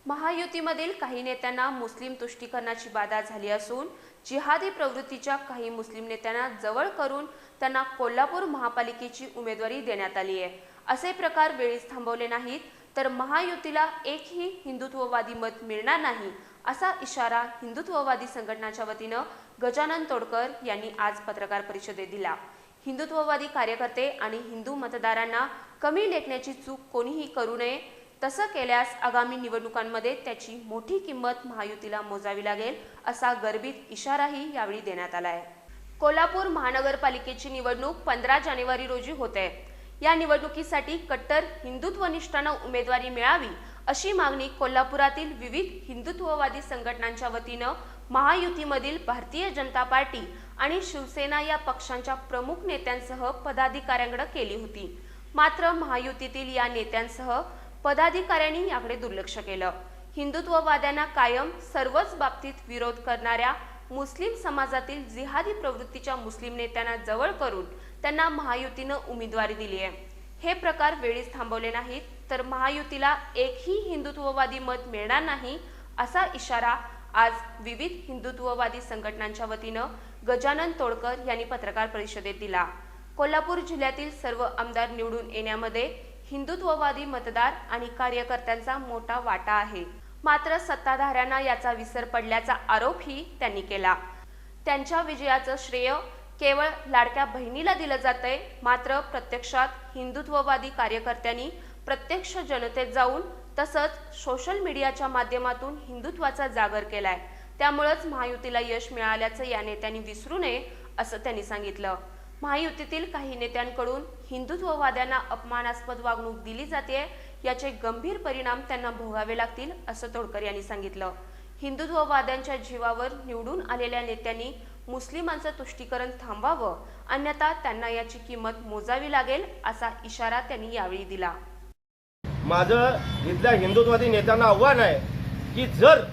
महायुतीमधील काही नेत्यांना मुस्लिम तुष्टीकरणाची बाधा झाली असून जिहादी प्रवृत्तीच्या काही मुस्लिम नेत्यांना जवळ करून त्यांना कोल्हापूर महापालिकेची उमेदवारी देण्यात आली आहे। असे प्रकार वेळीच थांबवले नाहीत तर महायुतीला एकही हिंदुत्ववादी मत मिळणार नाही असा इशारा हिंदुत्ववादी संघटनाच्या वतीनं गजानन तोडकर यांनी आज पत्रकार परिषदेत दिला। हिंदुत्ववादी कार्यकर्ते आणि हिंदू मतदारांना कमी लेखण्याची चूक कोणीही करू नये, तसं केल्यास आगामी निवडणुकांमध्ये त्याची मोठी किंमत महायुतीला मोजावी लागेल असा गर्भित इशाराही यावेळी देण्यात आला आहे। कोल्हापूर महानगरपालिकेची निवडणूक 15 जानेवारी रोजी होते। या निवडणुकीसाठी कट्टर हिंदुत्वनिष्ठांना उमेदवारी मिळावी अशी मागणी कोल्हापुरातील विविध हिंदुत्ववादी संघटनांच्या वतीनं महायुतीमधील भारतीय जनता पार्टी आणि शिवसेना या पक्षांच्या प्रमुख नेत्यांसह पदाधिकाऱ्यांकडे केली होती। मात्र महायुतीतील या नेत्यांसह पदाधिकाऱ्यांनी याकडे दुर्लक्ष केलं। हिंदुत्ववाद्यांना कायम सर्वच बाबतीत विरोध करणाऱ्या मुस्लिम समाजातील जिहादी प्रवृत्तीच्या मुस्लिम नेत्यांना जवळ करून त्यांना महायुतीनं उमेदवारी दिली आहे। हे प्रकार वेळीच थांबवले नाहीत तर महायुतीला एकही हिंदुत्ववादी मत मिळणार नाही असा इशारा आज विविध हिंदुत्ववादी संघटनांच्या वतीनं गजानन तोडकर यांनी पत्रकार परिषदेत दिला। कोल्हापूर जिल्ह्यातील सर्व आमदार निवडून येण्यामध्ये हिंदुत्ववादी मतदार आणि कार्यकर्त्यांचा मोठा वाटा आहे। मात्र सत्ताधाऱ्यांना याचा विसर पडल्याचा आरोपही त्यांनी केला। त्यांच्या विजयाचं श्रेय केवळ लाडक्या बहिणीला दिलं जातंय, मात्र प्रत्यक्षात हिंदुत्ववादी कार्यकर्त्यांनी प्रत्यक्ष जनतेत जाऊन तसंच सोशल मीडियाच्या माध्यमातून हिंदुत्वाचा जागर केलाय। त्यामुळेच महायुतीला यश मिळाल्याचं या नेत्यांनी विसरू नये असं त्यांनी सांगितलं। महायुतीतील काही नेत्यांकडून हिंदुत्ववाद्यांना अपमानास्पद वागणूक दिली जाते, याचे गंभीर परिणाम त्यांना भोगावे लागतील असं तोडकर यांनी सांगितलं। हिंदुत्ववाद्यांच्या जीवावर निवडून आलेल्या नेत्यांनी मुस्लिमांचं तुष्टीकरण थांबवावं, अन्यथा त्यांना याची किंमत मोजावी लागेल असा इशारा त्यांनी यावेळी दिला। माझं इथल्या हिंदुत्ववादी नेत्यांना आव्हान आहे की जर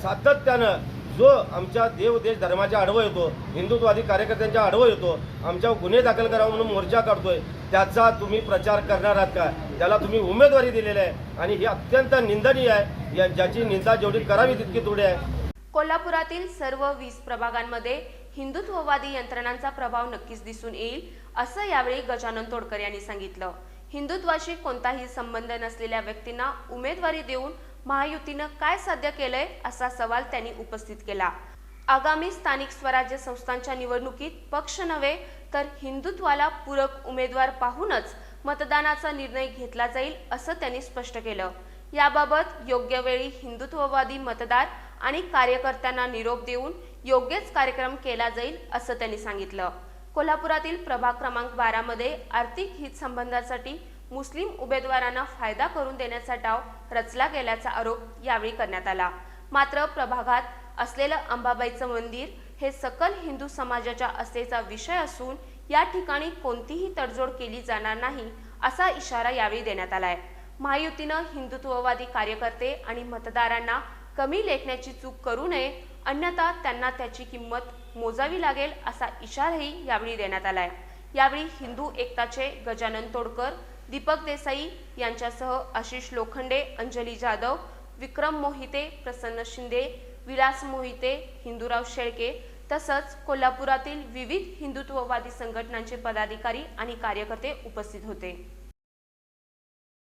सातत्यानं जो आमच्या देव देश धर्माच्या आडवं येतो, हिंदुत्ववादी कार्यकर्त्यांच्या आडवं येतो, आमच्यावर गुन्हे दाखल करावा म्हणून मोर्चा काढतोय, त्याचा तुम्ही प्रचार करणार आहात का? त्याला तुम्ही उमेदवारी दिलेली आहे आणि ही अत्यंत निंदनीय आहे। ज्याची निंदा जेवढी करावी तितकी थोडी आहे। कोल्हापुरातील सर्व 20 प्रभागांमध्ये हिंदुत्ववादी यंत्रणांचा प्रभाव नक्कीच दिसून येईल असं यावेळी गजानन तोडकर यांनी सांगितलं। हिंदुत्वाशी कोणताही संबंध नसलेल्या व्यक्तींना उमेदवारी देऊन महायुतीनं काय साध्य केलंय असा सवाल त्यांनी उपस्थित केला। आगामी स्थानिक स्वराज्य संस्थांच्या निवडणुकीत पक्ष नव्हे तर हिंदुत्वाला पूरक उमेदवार पाहूनच मतदानाचा निर्णय घेतला जाईल असं त्यांनी स्पष्ट केलं। याबाबत योग्य वेळी हिंदुत्ववादी मतदार आणि कार्यकर्त्यांना निरोप देऊन योग्यच कार्यक्रम केला जाईल असं त्यांनी सांगितलं। कोल्हापुरातील प्रभाग क्रमांक 12 मध्ये आर्थिक हितसंबंधासाठी मुस्लिम उमेदवारांना फायदा करून देण्याचा डाव रचला गेल्याचा आरोप यावेळी करण्यात आला। मात्र प्रभागात असलेलं अंबाबाईचं मंदिर हे सकल हिंदू समाजाच्या आस्थेचा विषय असून या ठिकाणी कोणतीही तडजोड केली जाणार नाही असा इशारा यावेळी देण्यात आलाय। महायुतीनं हिंदुत्ववादी कार्यकर्ते आणि मतदारांना कमी लेखण्याची चूक करू नये, अन्यथा त्यांना त्याची किंमत मोजावी लागेल असा इशाराही यावेळी देण्यात आलाय। यावेळी हिंदू एकताचे गजानन तोडकर, दीपक देसाई यांच्यासह आशिष लोखंडे, अंजली जाधव, विक्रम मोहिते, प्रसन्न शिंदे, विलास मोहिते, हिंदूराव शेळके तसंच कोल्हापुरातील विविध हिंदुत्ववादी संघटनांचे पदाधिकारी आणि कार्यकर्ते उपस्थित होते।